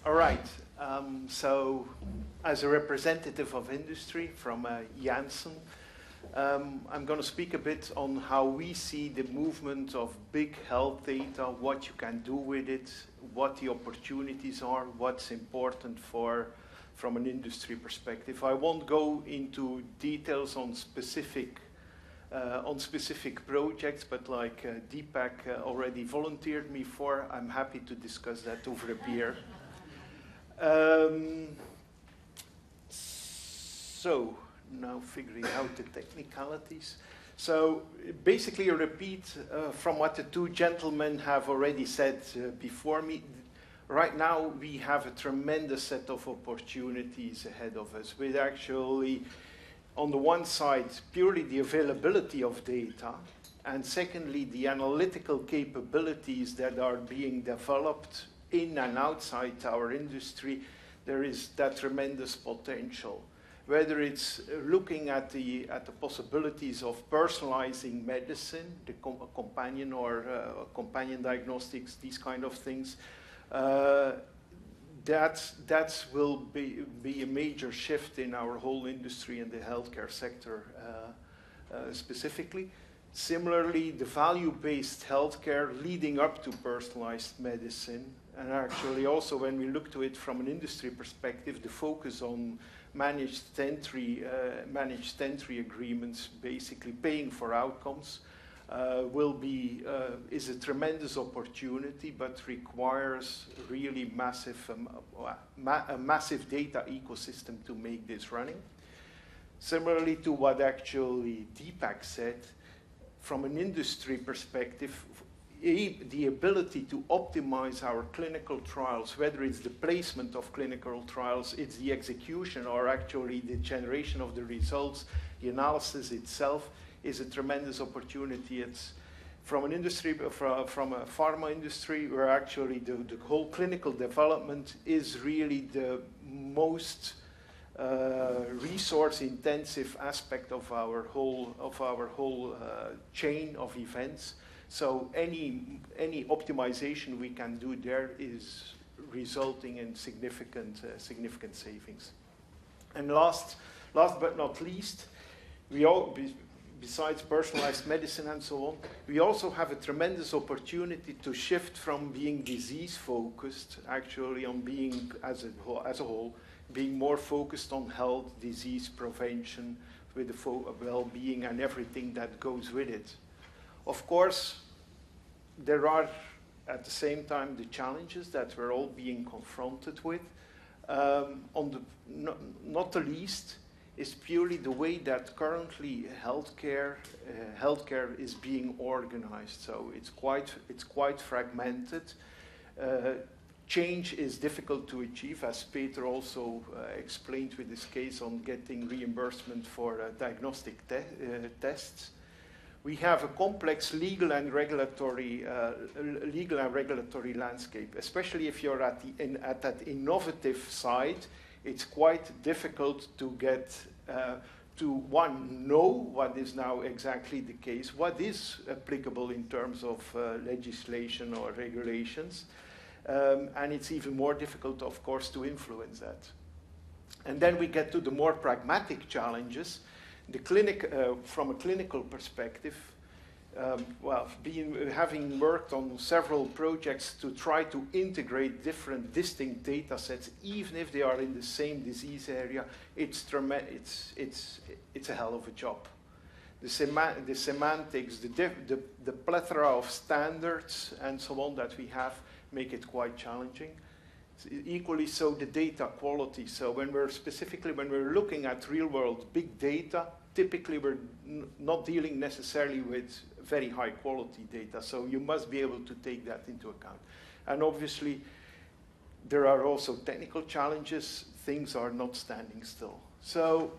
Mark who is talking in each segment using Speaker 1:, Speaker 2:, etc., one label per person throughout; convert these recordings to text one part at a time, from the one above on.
Speaker 1: All right. So, as a representative of industry from Janssen, I'm going to speak a bit on how we see the movement of big health data, what you can do with it, what the opportunities are, what's important from an industry perspective. I won't go into details on specific projects, but like Deepak already volunteered me for, I'm happy to discuss that over a beer. So now figuring out the technicalities. So basically a repeat from what the two gentlemen have already said before me. Right now we have a tremendous set of opportunities ahead of us with actually, on the one side, purely the availability of data, and secondly, the analytical capabilities that are being developed in and outside our industry. There is that tremendous potential. Whether it's looking at the possibilities of personalizing medicine, the companion or companion diagnostics, these kind of things, that will be a major shift in our whole industry and the healthcare sector specifically. Similarly, the value-based healthcare leading up to personalized medicine, and actually also when we look to it from an industry perspective, the focus on managed entry agreements, basically paying for outcomes, is a tremendous opportunity, but requires really a massive data ecosystem to make this running. Similarly to what actually Deepak said, from an industry perspective, the ability to optimize our clinical trials, whether it's the placement of clinical trials, it's the execution, or actually the generation of the results, the analysis itself, is a tremendous opportunity. It's from an industry, from a pharma industry, where actually the whole clinical development is really the most resource-intensive aspect of our whole chain of events. So any optimization we can do there is resulting in significant savings. And last but not least, besides personalized medicine and so on, we also have a tremendous opportunity to shift from being disease-focused, actually on being, as a whole, being more focused on health, disease prevention, with the well-being and everything that goes with it. Of course, there are, at the same time, the challenges that we're all being confronted with. Not the least is purely the way that currently healthcare is being organized. So it's quite fragmented. Change is difficult to achieve, as Peter also explained with his case on getting reimbursement for diagnostic tests. We have a complex legal and regulatory landscape, especially if you're at that innovative side. It's quite difficult to get to know what is now exactly the case, what is applicable in terms of legislation or regulations. And it's even more difficult, of course, to influence that. And then we get to the more pragmatic challenges. The clinic, from a clinical perspective, having worked on several projects to try to integrate different distinct data sets, even if they are in the same disease area, it's a hell of a job. The semantics, the plethora of standards and so on that we have make it quite challenging. Equally so, the data quality. So when we're looking at real-world big data, typically we're not dealing necessarily with very high-quality data. So you must be able to take that into account. And obviously, there are also technical challenges. Things are not standing still. So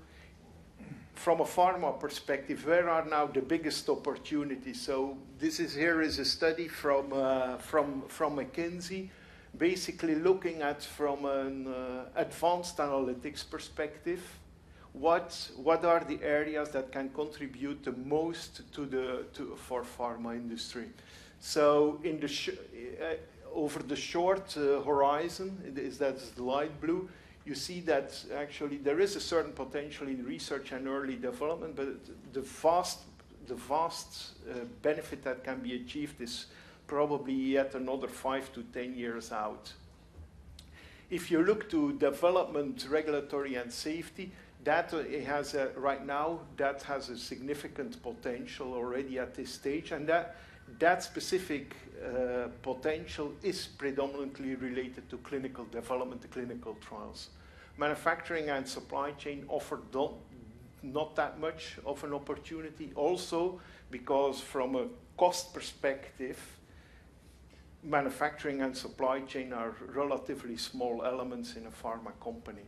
Speaker 1: from a pharma perspective, where are now the biggest opportunities? So here is a study from McKinsey, basically looking at from an advanced analytics perspective, what are the areas that can contribute the most for pharma industry? So over the short horizon, that's the light blue, you see that actually there is a certain potential in research and early development, but the vast benefit that can be achieved is probably yet another 5 to 10 years out. If you look to development, regulatory, and safety, that has right now that has a significant potential already at this stage, and that specific potential is predominantly related to clinical development, to clinical trials. Manufacturing and supply chain offer not that much of an opportunity, also because from a cost perspective, manufacturing and supply chain are relatively small elements in a pharma company.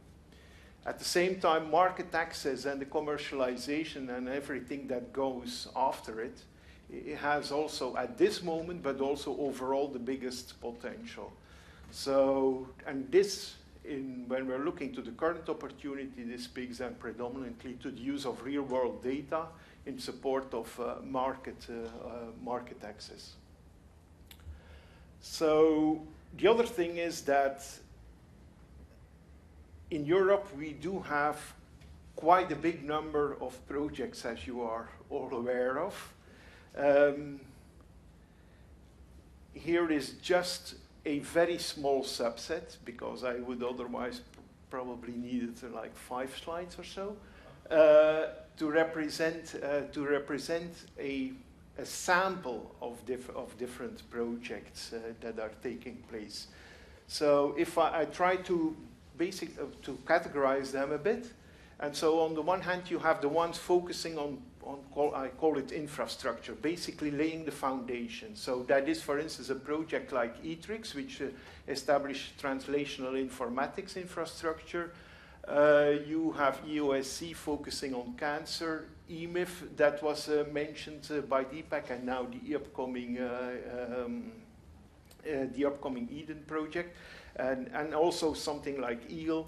Speaker 1: At the same time, market access and the commercialization and everything that goes after it, it has also at this moment, but also overall, the biggest potential. So, and this, when we're looking to the current opportunity, this speaks then predominantly to the use of real-world data in support of market access. So the other thing is that in Europe, we do have quite a big number of projects, as you are all aware of. Here is just a very small subset, because I would otherwise probably need like 5 slides or so, to represent a sample of different projects that are taking place. So if I try to to categorize them a bit, and so on the one hand you have the ones focusing on I call it infrastructure, basically laying the foundation. So that is, for instance, a project like ETRIX, which established translational informatics infrastructure. You have EOSC focusing on cancer, EMIF that was mentioned by Deepak, and now the upcoming Eden project, and also something like AEGLE.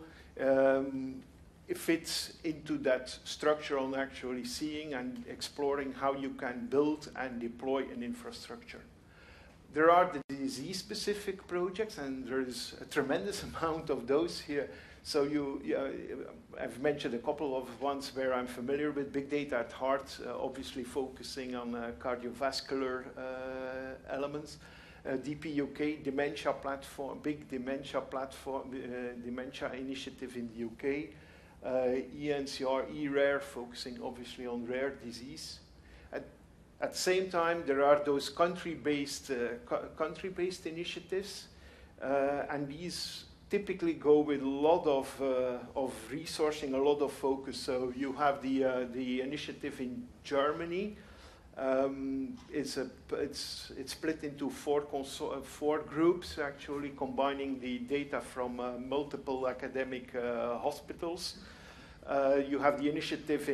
Speaker 1: It fits into that structure on actually seeing and exploring how you can build and deploy an infrastructure. There are the disease-specific projects, and there is a tremendous amount of those here. So I've mentioned a couple of ones where I'm familiar with. Big Data at Heart, obviously focusing on cardiovascular elements. DPUK, Dementia Platform, big Dementia Platform, Dementia Initiative in the UK. ENCR, eRare, focusing obviously on rare disease. At the same time, there are those country-based initiatives, and these typically go with a lot of resourcing, a lot of focus. So you have the initiative in Germany. It's split into four groups, actually, combining the data from multiple academic hospitals. You have the initiative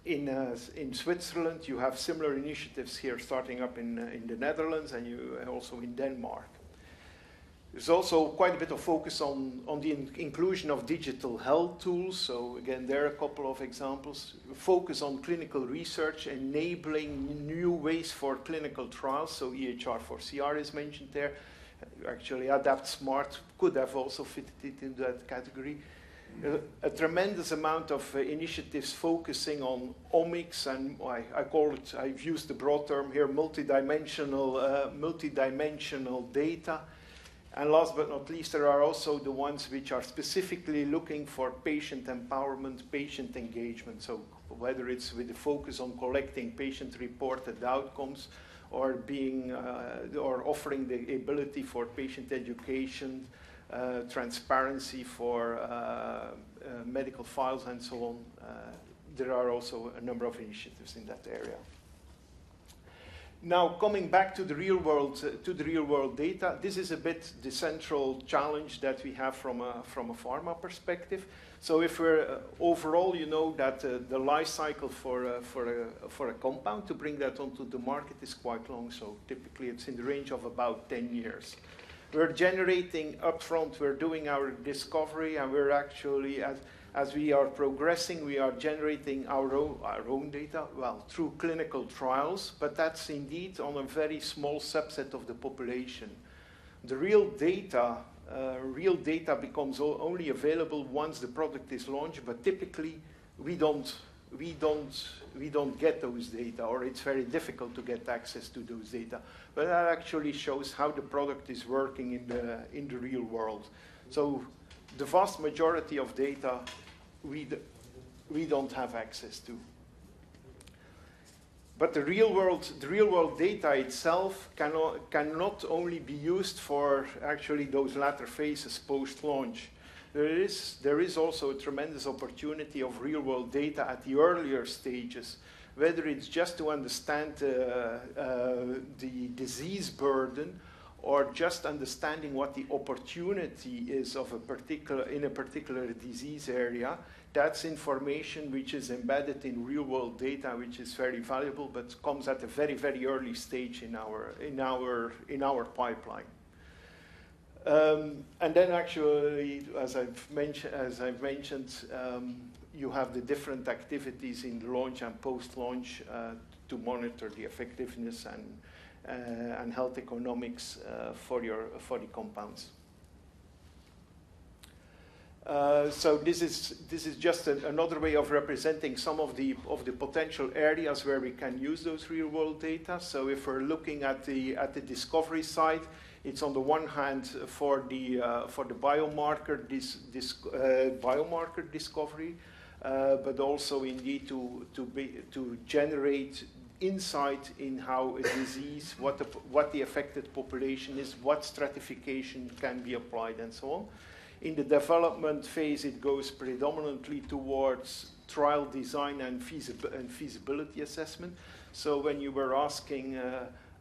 Speaker 1: in Switzerland. You have similar initiatives here starting up in the Netherlands, and you also in Denmark. There's also quite a bit of focus on the inclusion of digital health tools. So again, there are a couple of examples. Focus on clinical research, enabling new ways for clinical trials. So EHR4CR is mentioned there. Actually, Adapt Smart could have also fitted it in that category. A tremendous amount of initiatives focusing on omics, and I call it, I've used the broad term here, multidimensional data. And last but not least, there are also the ones which are specifically looking for patient empowerment, patient engagement. So whether it's with the focus on collecting patient-reported outcomes, or or offering the ability for patient education, transparency for medical files, and so on. There are also a number of initiatives in that area. Now, coming back to the real world data, this is a bit the central challenge that we have from a pharma perspective. So if we're overall, you know that the life cycle for a compound to bring that onto the market is quite long. So typically it's in the range of about 10 years. We're generating upfront, we're doing our discovery, and we're actually as we are progressing, we are generating our own data, well, through clinical trials, but that's indeed on a very small subset of the population. The real data becomes only available once the product is launched, but typically we don't get those data, or it's very difficult to get access to those data. But that actually shows how the product is working in the real world. So the vast majority of data we don't have access to. But the real world data itself cannot only be used for actually those latter phases post-launch. There is also a tremendous opportunity of real world data at the earlier stages, whether it's just to understand the disease burden, or just understanding what the opportunity is of in a particular disease area. That's information which is embedded in real world data, which is very valuable, but comes at a very, very early stage in our pipeline. And then actually, as I've mentioned, you have the different activities in the launch and post-launch to monitor the effectiveness and health economics for the compounds. So this is just another way of representing some of the potential areas where we can use those real world data. So if we're looking at the discovery side, it's on the one hand for the biomarker discovery, but also indeed to generate insight in how a disease, what the affected population is, what stratification can be applied, and so on. In the development phase, it goes predominantly towards trial design and feasibility assessment. So when you were asking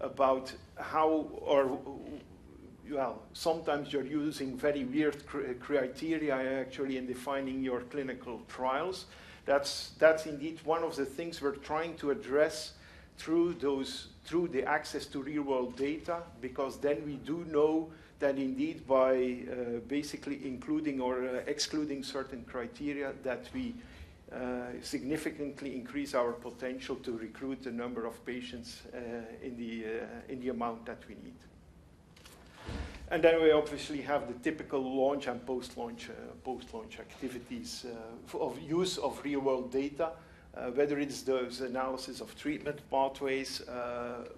Speaker 1: about how, or well, sometimes you're using very weird criteria actually in defining your clinical trials. That's indeed one of the things we're trying to address through the access to real-world data, because then we do know that indeed by basically including or excluding certain criteria, that we significantly increase our potential to recruit the number of patients in the amount that we need. And then we obviously have the typical launch and post-launch activities of use of real-world data, whether it's those analysis of treatment pathways,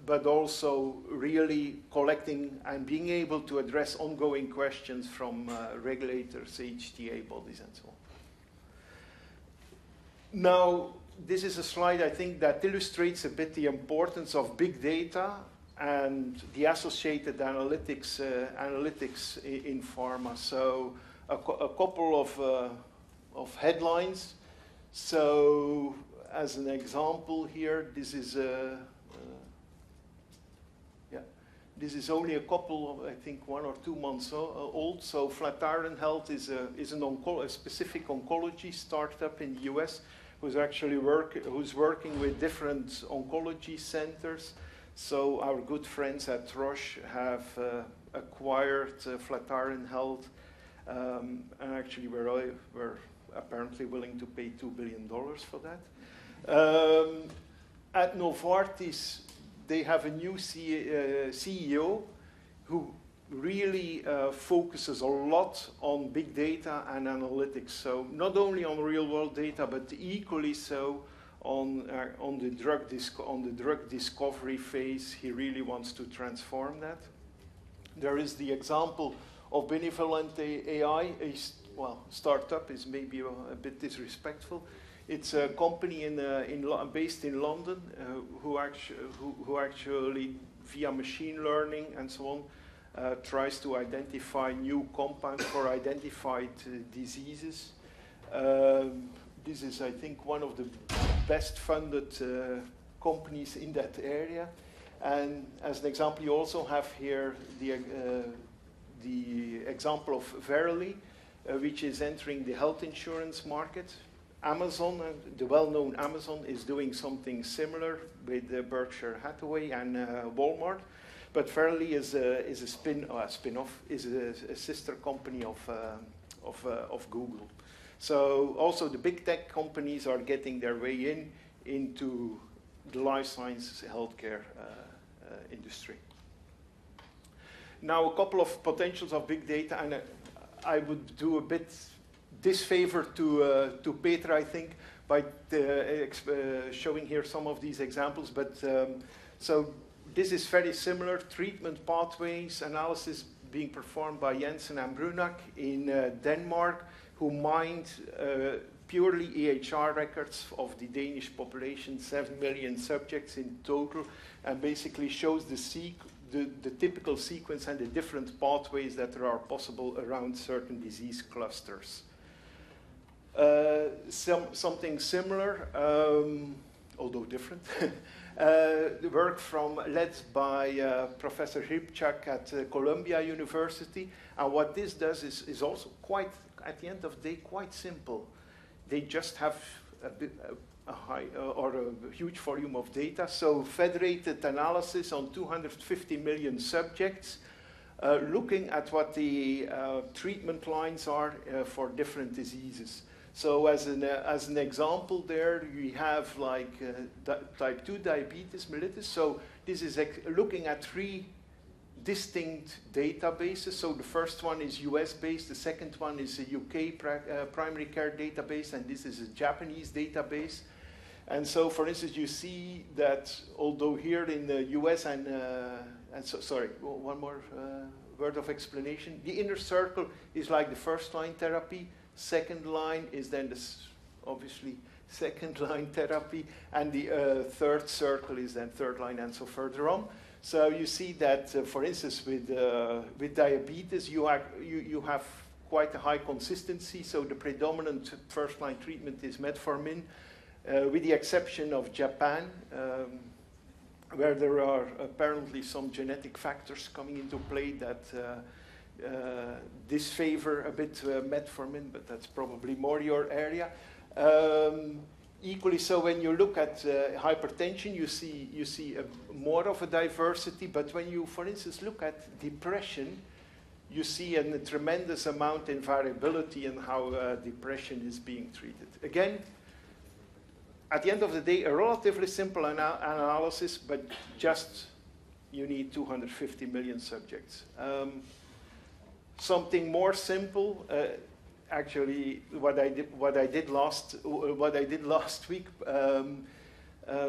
Speaker 1: but also really collecting and being able to address ongoing questions from regulators, HTA bodies, and so on. Now, this is a slide, I think, that illustrates a bit the importance of big data and the associated analytics in pharma. So a couple of headlines. So as an example here, this is only a couple of, I think, 1 or 2 months old. So Flatiron Health is a specific oncology startup in the US who's working with different oncology centers. So our good friends at Roche have acquired Flatiron Health, and actually we're apparently willing to pay $2 billion for that. At Novartis, they have a new CEO who really focuses a lot on big data and analytics. So not only on real-world data, but equally so on the drug discovery phase. He really wants to transform that. There is the example of Benevolent AI, startup is maybe a bit disrespectful. It's a company based in London who actually, via machine learning and so on, tries to identify new compounds for identified diseases. This is, I think, one of the best funded companies in that area. And as an example, you also have here the example of Verily, which is entering the health insurance market. Amazon, the well-known Amazon, is doing something similar with Berkshire Hathaway and Walmart. But Verily is a spin-off, is a sister company of Google. So also the big tech companies are getting their way into the life sciences healthcare industry. Now a couple of potentials of big data, and I would do a bit disfavor to Peter, I think, by showing here some of these examples. But so this is very similar, treatment pathways analysis being performed by Jensen and Brunak in Denmark, who mined purely EHR records of the Danish population, 7 million subjects in total, and basically shows the typical sequence and the different pathways that there are possible around certain disease clusters. Something similar, although different, the work led by Professor Hripchak at Columbia University, and what this does is also quite, at the end of the day, quite simple. They just have a high or a huge volume of data, so federated analysis on 250 million subjects, looking at what the treatment lines are for different diseases. So as an example there, we have like type 2 diabetes mellitus. So this is looking at 3 distinct databases. So the first one is US-based, the second one is a UK primary care database, and this is a Japanese database. And so, for instance, you see that although here in the US sorry, one more word of explanation. The inner circle is like the first line therapy. Second line is then obviously second line therapy, and the third circle is then third line, and so further on. So you see that, for instance, with diabetes, you have quite a high consistency. So the predominant first line treatment is metformin, with the exception of Japan, where there are apparently some genetic factors coming into play that disfavor a bit metformin, but that's probably more your area. Equally so, when you look at hypertension, you see more of a diversity. But when you, for instance, look at depression, you see a tremendous amount in variability in how depression is being treated. Again, at the end of the day, a relatively simple analysis, but just you need 250 million subjects. Something more simple, actually, what I did last week.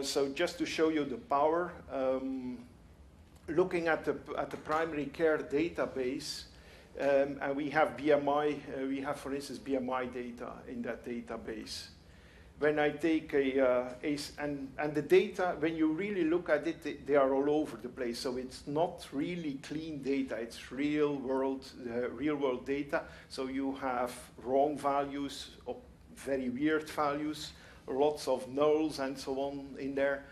Speaker 1: So just to show you the power, looking at the primary care database, and we have BMI. We have, for instance, BMI data in that database. When I take and the data, when you really look at it, they are all over the place. So it's not really clean data. It's real world data. So you have wrong values, or very weird values, lots of nulls and so on in there.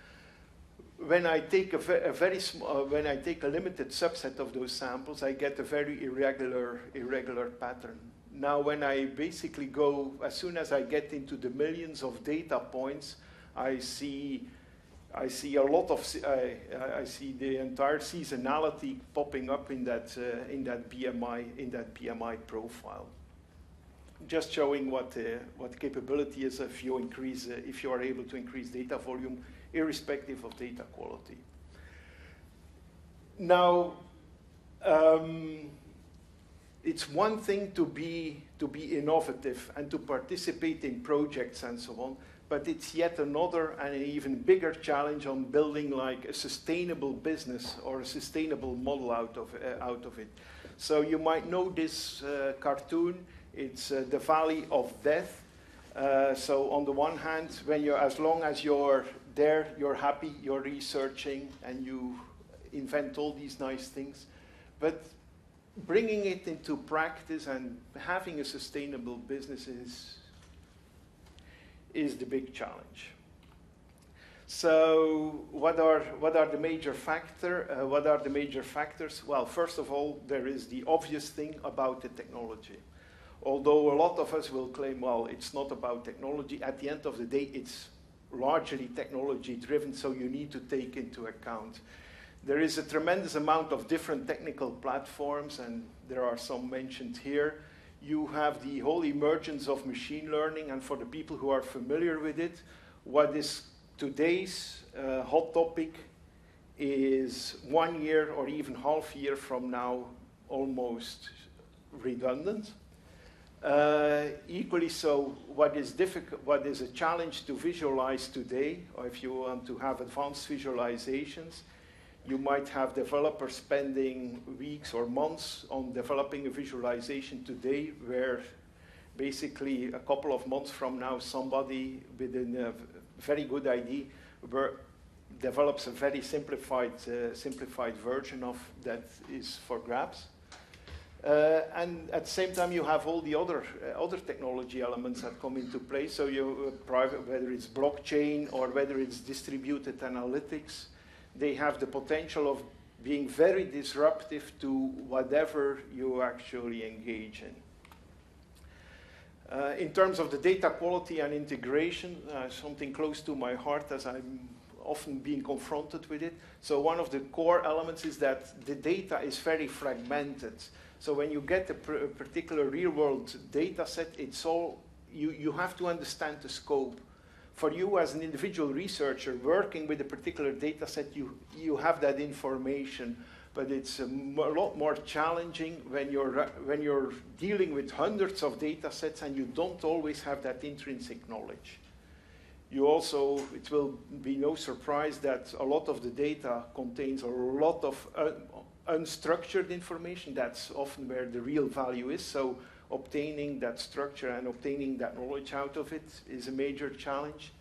Speaker 1: When I take when I take a limited subset of those samples, I get a very irregular pattern. Now, when I basically go, as soon as I get into the millions of data points, I see a lot of, I see the entire seasonality popping up in that BMI profile. Just showing what capability is if you are able to increase data volume, irrespective of data quality. Now. It's one thing to be innovative and to participate in projects and so on, but it's yet another and an even bigger challenge on building like a sustainable business or a sustainable model out of it. So you might know this cartoon. It's the Valley of Death. So on the one hand, as long as you're there, you're happy, you're researching, and you invent all these nice things, but bringing it into practice and having a sustainable business is the big challenge. So what are the major factors? Well, first of all, there is the obvious thing about the technology. Although a lot of us will claim, well, it's not about technology. At the end of the day, it's largely technology driven, so you need to take into account. There is a tremendous amount of different technical platforms, and there are some mentioned here. you have the whole emergence of machine learning, and for the people who are familiar with it, what is today's hot topic is 1 year or even half year from now almost redundant. Equally so, what is a challenge to visualize today, or if you want to have advanced visualizations, you might have developers spending weeks or months on developing a visualization today, where basically a couple of months from now, somebody with a very good idea develops a very simplified version of that is for grabs. And at the same time, you have all the other technology elements that come into play. So whether it's blockchain or whether it's distributed analytics, they have the potential of being very disruptive to whatever you actually engage in. In terms of the data quality and integration, something close to my heart as I'm often being confronted with it. So one of the core elements is that the data is very fragmented. So when you get a particular real-world data set, it's all, you have to understand the scope. For you as an individual researcher working with a particular data set, you have that information, but it's a lot more challenging when you're dealing with hundreds of data sets and you don't always have that intrinsic knowledge. You also, it will be no surprise that a lot of the data contains a lot of unstructured information. That's often where the real value is. So obtaining that structure and obtaining that knowledge out of it is a major challenge.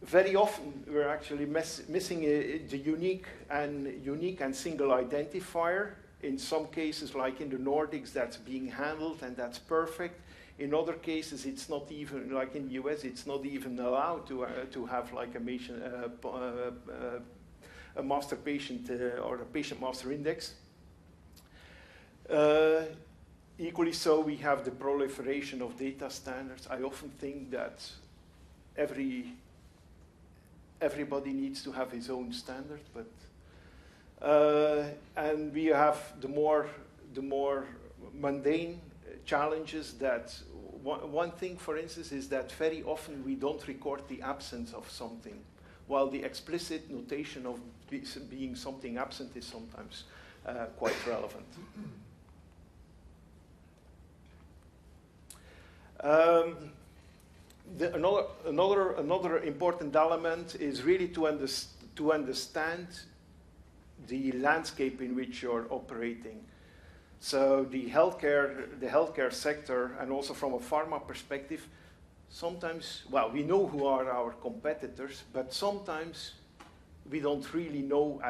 Speaker 1: Very often we're actually missing the unique and single identifier. In some cases, like in the Nordics, that's being handled and that's perfect. In other cases, it's not even, like in the US, it's not even allowed to have like a master patient or a patient master index. Equally so, we have the proliferation of data standards. I often think that everybody needs to have his own standard, but and we have the more mundane challenges. That one thing, for instance, is that very often we don't record the absence of something, while the explicit notation of being something absent is sometimes quite relevant. Another important element is really to understand the landscape in which you're operating. So the healthcare sector, and also from a pharma perspective, sometimes, well, we know who are our competitors, but sometimes we don't really know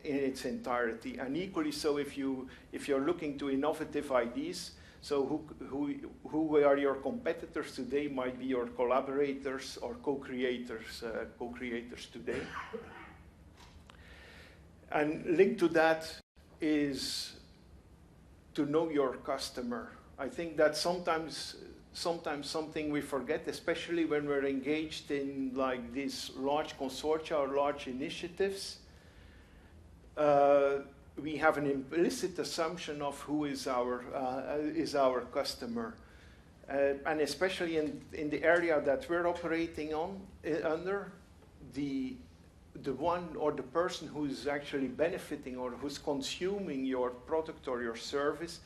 Speaker 1: in its entirety. And equally so, if you're looking to innovative ideas, so who are your competitors today might be your collaborators or co-creators today. And linked to that is to know your customer. I think that sometimes something we forget, especially when we're engaged in like these large consortia or large initiatives. We have an implicit assumption of who is our customer, and especially in the area that we're operating under, the one or the person who's actually benefiting or who's consuming your product or your service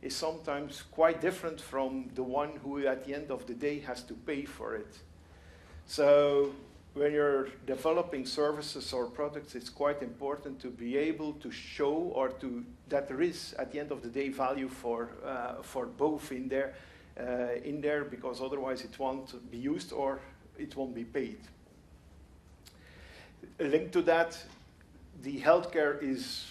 Speaker 1: is sometimes quite different from the one who at the end of the day has to pay for it. So when you're developing services or products, it's quite important to be able to show or that there is at the end of the day value for both in there, because otherwise it won't be used or it won't be paid. Linked to that, the healthcare is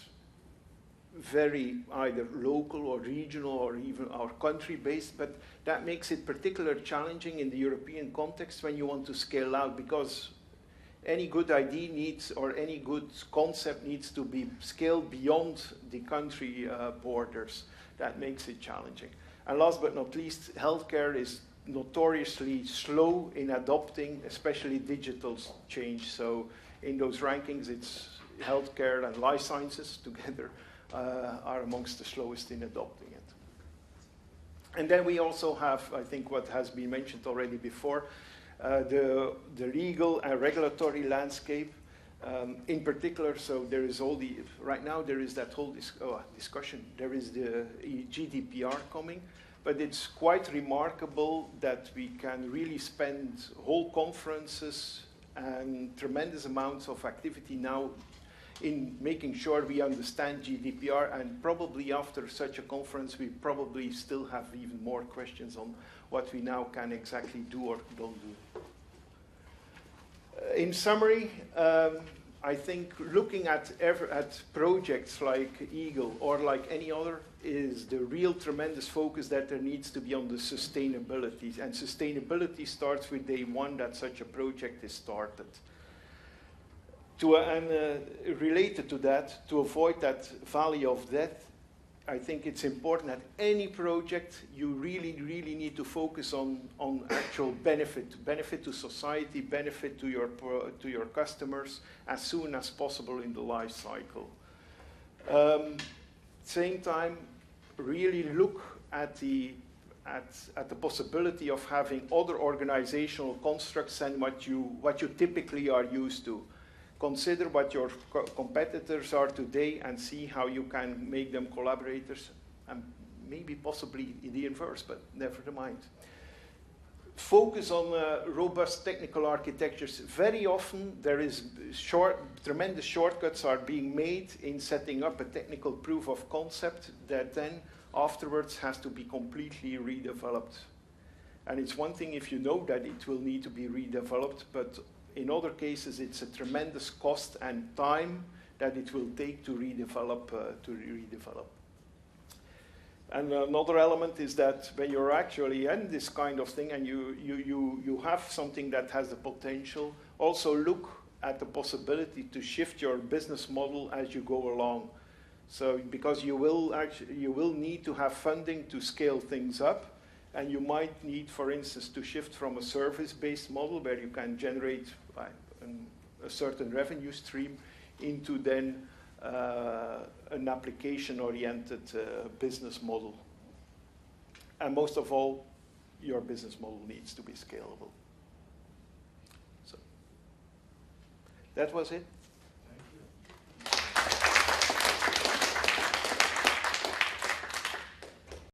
Speaker 1: very either local or regional or even our country-based, but that makes it particularly challenging in the European context when you want to scale out, because any good idea needs, or any good concept needs to be scaled beyond the country borders. That makes it challenging. And last but not least, healthcare is notoriously slow in adopting, especially digital change. So in those rankings, it's healthcare and life sciences together are amongst the slowest in adopting it. And then we also have, I think what has been mentioned already before, the legal and regulatory landscape. In particular, so there is all the, right now there is that whole discussion, there is the GDPR coming, but it's quite remarkable that we can really spend whole conferences and tremendous amounts of activity now in making sure we understand GDPR, and probably after such a conference we probably still have even more questions on what we now can exactly do or don't do. In summary, I think looking at projects like AEGLE or like any other is the real tremendous focus that there needs to be on the sustainability. And sustainability starts with day one that such a project is started. Related to that, to avoid that valley of death, I think it's important that any project you really, really need to focus on actual benefit to society, benefit to your customers as soon as possible in the life cycle. Same time, really look at the possibility of having other organizational constructs than what you typically are used to. Consider what your competitors are today and see how you can make them collaborators, and maybe possibly the inverse, but never mind. Focus on robust technical architectures. Very often there is tremendous shortcuts are being made in setting up a technical proof of concept that then afterwards has to be completely redeveloped. And it's one thing if you know that it will need to be redeveloped, but in other cases, it's a tremendous cost and time that it will take to redevelop. And another element is that when you're actually in this kind of thing and you have something that has the potential, also look at the possibility to shift your business model as you go along. So because you will need to have funding to scale things up. And you might need, for instance, to shift from a service-based model where you can generate a certain revenue stream into then an application-oriented business model. And most of all, your business model needs to be scalable. So that was it.